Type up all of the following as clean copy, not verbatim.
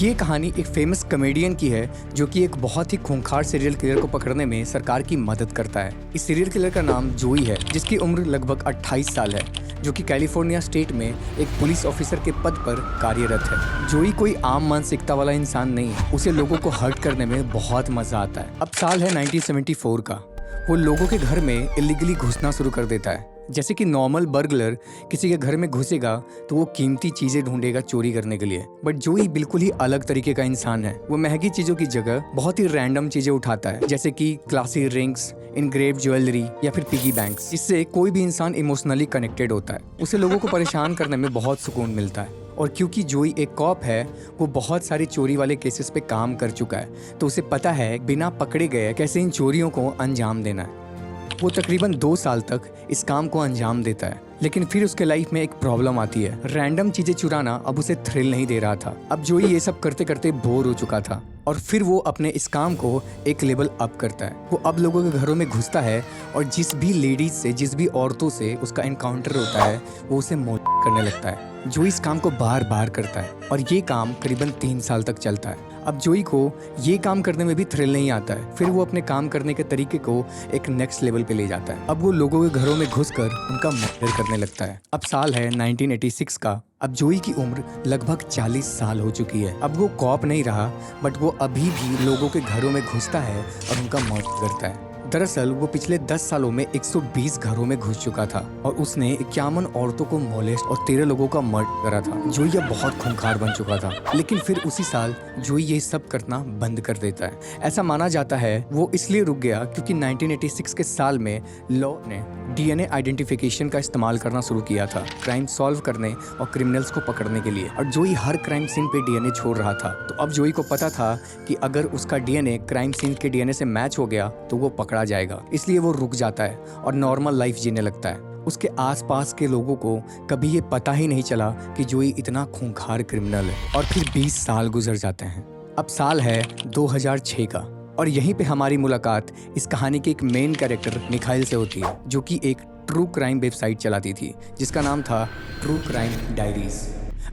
ये कहानी एक फेमस कॉमेडियन की है जो कि एक बहुत ही खूंखार सीरियल किलर को पकड़ने में सरकार की मदद करता है। इस सीरियल किलर का नाम जोई है, जिसकी उम्र लगभग 28 साल है, जो कि कैलिफोर्निया स्टेट में एक पुलिस ऑफिसर के पद पर कार्यरत है। जोई कोई आम मानसिकता वाला इंसान नहीं, उसे लोगों को हर्ट करने में बहुत मजा आता है। अब साल है 1974 का। वो लोगों के घर में इलीगली घुसना शुरू कर देता है। जैसे कि नॉर्मल बर्गलर किसी के घर में घुसेगा तो वो कीमती चीजें ढूंढेगा चोरी करने के लिए, बट जोई बिल्कुल ही अलग तरीके का इंसान है। वो महंगी चीजों की जगह बहुत ही रैंडम चीजें उठाता है, जैसे कि क्लासी रिंग्स, इनग्रेव ज्वेलरी या फिर पिगी बैंक्स, जिससे कोई भी इंसान इमोशनली कनेक्टेड होता है। उसे लोगों को परेशान करने में बहुत सुकून मिलता है। और क्योंकि जोई एक कॉप है, वो बहुत सारी चोरी वाले केसेस पे काम कर चुका है, तो उसे पता है बिना पकड़े गए कैसे इन चोरियों को अंजाम देना है। वो तकरीबन 2 साल तक इस काम को अंजाम देता है, लेकिन फिर उसके लाइफ में एक प्रॉब्लम आती है। रैंडम चीजें चुराना अब उसे थ्रिल नहीं दे रहा था। अब जोई ये सब करते करते बोर हो चुका था और फिर वो अपने इस काम को एक लेवल अप करता है। वो अब लोगों के घरों में घुसता है और जिस भी लेडीज से, जिस भी औरतों से उसका एनकाउंटर होता है, वो उसे मोल करने लगता है। जोई इस काम को बार बार करता है और ये काम करीबन 3 साल तक चलता है। अब जोई को ये काम करने में भी थ्रिल नहीं आता है। फिर वो अपने काम करने के तरीके को एक नेक्स्ट लेवल पे ले जाता है। अब वो लोगों के घरों में घुसकर उनका मर्डर करने लगता है। अब साल है 1986 का। अब जोई की उम्र लगभग 40 साल हो चुकी है। अब वो कॉप नहीं रहा, बट वो अभी भी लोगों के घरों में घुसता है और उनका मर्डर करता है। दरअसल वो पिछले 10 सालों में 120 घरों में घुस चुका था और उसने 51 औरतों को मोलेस्ट और 13 लोगों का मर्डर करा था। जोई अब बहुत खूंखार बन चुका था, लेकिन फिर उसी साल जोई ये सब करना बंद कर देता है। ऐसा माना जाता है वो इसलिए रुक गया क्योंकि 1986 के साल में लॉ ने डीएनए आइडेंटिफिकेशन का इस्तेमाल करना शुरू किया था, क्राइम सॉल्व करने और क्रिमिनल्स को पकड़ने के लिए। और जोई हर क्राइम सीन पे डीएनए छोड़ रहा था, तो अब जोई को पता था कि अगर उसका डीएनए क्राइम सीन के डीएनए से मैच हो गया तो वो पकड़ा जाएगा। इसलिए वो रुक जाता है और नॉर्मल लाइफ जीने लगता है। उसके आसपास के लोगों को कभी ये पता ही नहीं चला कि जोई इतना खूंखार क्रिमिनल है। और फिर 20 साल गुजर जाते हैं। अब साल है 2006 का और यहीं पे हमारी मुलाकात इस कहानी के एक मेन कैरेक्टर मिखाइल से होती है, जो कि एक ट्रू क्राइम वेबसाइट चलाती थी जिसका नाम था ट्रू क्राइम डायरीज।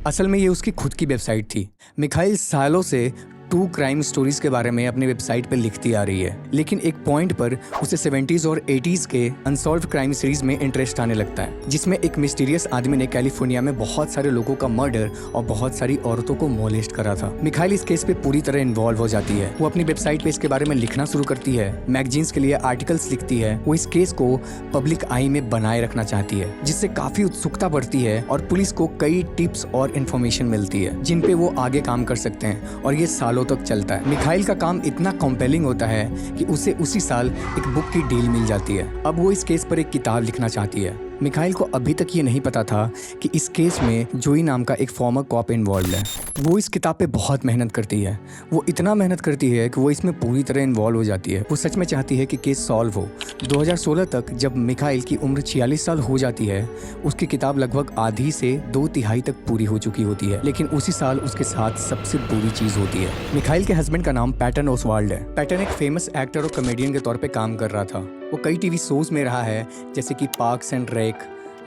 असल में ये उसकी खुद की वेबसाइट थी। मिखाइल सालों से ट्रू क्राइम स्टोरीज के बारे में अपनी वेबसाइट पर लिखती आ रही है, लेकिन एक पॉइंट पर उसे 70s और 80s के अनसॉल्व्ड क्राइम सीरीज में इंटरेस्ट आने लगता है, जिसमें एक मिस्टीरियस आदमी ने कैलिफोर्निया में बहुत सारे लोगों का मर्डर और बहुत सारी औरतों को मोलेस्ट करा था। मिखाइल इस केस पे पूरी तरह इन्वॉल्व हो जाती है। वो अपनी वेबसाइट पे इसके बारे में लिखना शुरू करती है, मैगजीन्स के लिए आर्टिकल्स लिखती है। वो इस केस को पब्लिक आई में बनाए रखना चाहती है, जिससे काफी उत्सुकता बढ़ती है और पुलिस को कई टिप्स और इन्फॉर्मेशन मिलती है जिन पे वो आगे काम कर सकते हैं, और ये सालों तक चलता है। मिखाइल का काम इतना कॉम्पेलिंग होता है कि उसे उसी साल एक बुक की डील मिल जाती है। अब वो इस केस पर एक किताब लिखना चाहती है। मिखाइल को अभी तक ये नहीं पता था कि इस केस में जोई नाम का एक फॉर्मर कॉप इन्वॉल्व है। वो इस किताब पे बहुत मेहनत करती है। वो इतना मेहनत करती है कि वो इसमें पूरी तरह इन्वॉल्व हो जाती है। वो सच में चाहती है कि केस सॉल्व हो। 2016 तक जब मिखाइल की उम्र 46 साल हो जाती है, उसकी किताब लगभग आधी से 2/3 तक पूरी हो चुकी होती है। लेकिन उसी साल उसके साथ सबसे बुरी चीज होती है। मिखाइल के हस्बैंड का नाम पैटन ओसवाल्ड है। पैटन एक फेमस एक्टर और कॉमेडियन के तौर पे काम कर रहा था। वो कई टीवी शोज में रहा है, जैसे कि Parks and Rec,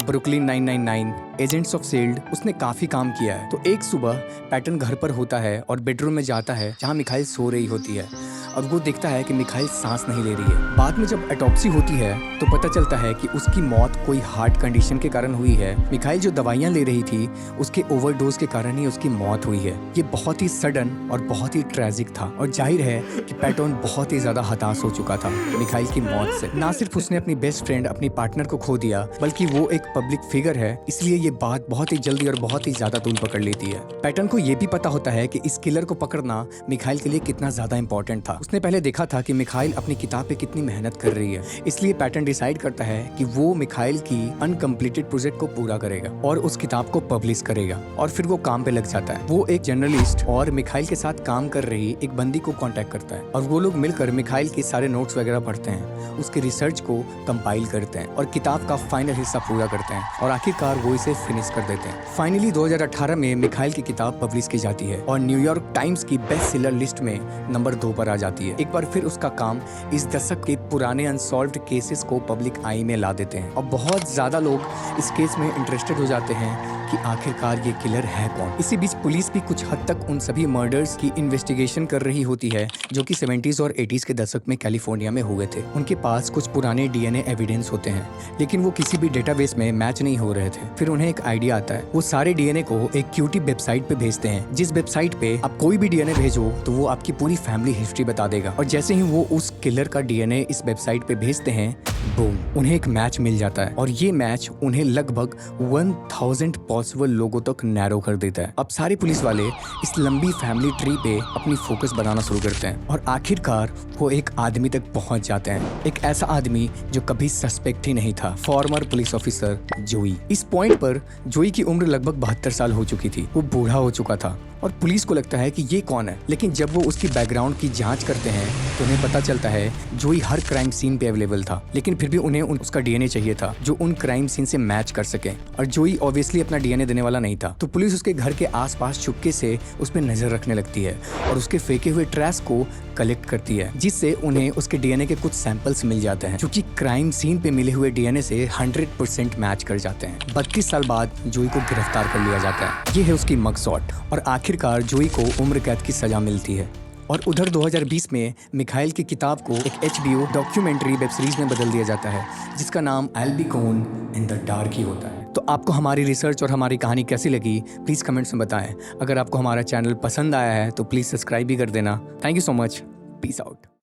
Brooklyn 999, Agents of Shield. उसने काफी काम किया है। तो एक सुबह पैटर्न घर पर होता है और बेडरूम में जाता है जहां मिखाइल सो रही होती है, और वो देखता है कि मिखाइल सांस नहीं ले रही है। बाद में जब ऑटोप्सी होती है तो पता चलता है कि उसकी मौत कोई हार्ट कंडीशन के कारण हुई है। मिखाइल जो दवाइयां ले रही थी उसके ओवरडोज के कारण ही उसकी मौत हुई है। ये बहुत ही सडन और बहुत ही ट्रेजिक था, और जाहिर है कि पैटर्न बहुत ही ज्यादा हताश हो चुका था मिखाइल की मौत से। ना सिर्फ उसने अपनी बेस्ट फ्रेंड, अपनी पार्टनर को खो दिया, बल्कि वो एक पब्लिक फिगर है, इसलिए ये बात बहुत ही जल्दी और बहुत ही ज्यादा तूल पकड़ लेती है। पैटर्न को ये भी पता होता है कि इस किलर को पकड़ना मिखाइल के लिए कितना ज्यादा इंपॉर्टेंट था। उसने पहले देखा था कि मिखाइल अपनी किताब पे कितनी मेहनत कर रही है, इसलिए पैटर्न डिसाइड करता है कि वो मिखाइल की अनकम्प्लीटेड प्रोजेक्ट को पूरा करेगा और उस किताब को पब्लिश करेगा। और फिर वो काम पे लग जाता है। वो एक जर्नलिस्ट और मिखाइल के साथ काम कर रही एक बंदी को कांटेक्ट करता है, और वो लोग मिलकर मिखाइल के सारे नोट्स वगैरह पढ़ते हैं, उसके रिसर्च को कंपाइल करते हैं और किताब का फाइनल हिस्सा पूरा करते हैं, और आखिरकार वो इसे फिनिश कर देते हैं। फाइनली 2018 में मिखाइल की किताब पब्लिश की जाती है और न्यूयॉर्क टाइम्स की बेस्ट सेलर लिस्ट में नंबर 2 पर आ जाती है। एक बार फिर उसका काम इस दशक के पुराने अनसॉल्व्ड केसेस को पब्लिक आई में ला देते हैं, और बहुत ज्यादा लोग इस केस में इंटरेस्टेड हो जाते हैं कि आखिरकार ये किलर है कौन। इसी बीच पुलिस भी कुछ हद तक उन सभी मर्डर्स की इन्वेस्टिगेशन कर रही होती है जो कि 70s और 80s के दशक में कैलिफोर्निया में हुए थे। उनके पास कुछ पुराने डीएनए एविडेंस होते हैं, लेकिन वो किसी भी डेटाबेस में मैच नहीं हो रहे थे। फिर उन्हें एक आइडिया आता है। वो सारे डीएनए को एक क्यूटी वेबसाइट पे भेजते हैं, जिस वेबसाइट पे आप कोई भी डीएनए भेजो तो वो आपकी पूरी फैमिली हिस्ट्री बता देगा। और जैसे ही वो उस किलर का डीएनए इस वेबसाइट पे भेजते हैं, बूम, उन्हें एक मैच मिल जाता है। और ये मैच उन्हें लगभग 1000 पॉसिबल लोगों तक नैरो कर देता है। अब सारे पुलिस वाले इस लंबी फैमिली ट्री पे अपनी फोकस बनाना शुरू करते हैं और आखिरकार वो एक आदमी तक पहुंच जाते हैं। एक ऐसा आदमी जो कभी सस्पेक्ट ही नहीं था, फॉर्मर पुलिस ऑफिसर जोई। इस पॉइंट पर जोई की उम्र लगभग 72 साल हो चुकी थी। वो बूढ़ा हो चुका था और पुलिस को लगता है कि ये कौन है। लेकिन जब वो उसकी बैकग्राउंड की जांच करते हैं तो उन्हें पता चलता है जोई हर क्राइम सीन पे अवेलेबल था, लेकिन फिर भी उन्हें उसका डीएनए चाहिए था जो उन क्राइम सीन से मैच कर सके। और जोई ऑब्वियसली अपना डीएनए देने वाला नहीं था, तो पुलिस उसके घर के आसपास चुपके से उस पर नजर रखने लगती है और उसके फेंके हुए ट्रैश को कलेक्ट करती है, जिससे उन्हें उसके डीएनए के कुछ सैंपल्स मिल जाते हैं जो कि क्राइम सीन पे मिले हुए डीएनए से 100% मैच कर जाते हैं। 32 साल बाद जोई को गिरफ्तार कर लिया जाता है। ये है उसकी मगशॉट और आखिरकार जोई को उम्र कैद की सजा मिलती है। और उधर 2020 में मिखाइल की किताब को एक HBO डॉक्यूमेंट्री वेब सीरीज में बदल दिया जाता है जिसका नाम I'll Be Gone in the Dark ही होता है। तो आपको हमारी रिसर्च और हमारी कहानी कैसी लगी प्लीज़ कमेंट्स में बताएं। अगर आपको हमारा चैनल पसंद आया है तो प्लीज़ सब्सक्राइब भी कर देना। Thank you so much. Peace out.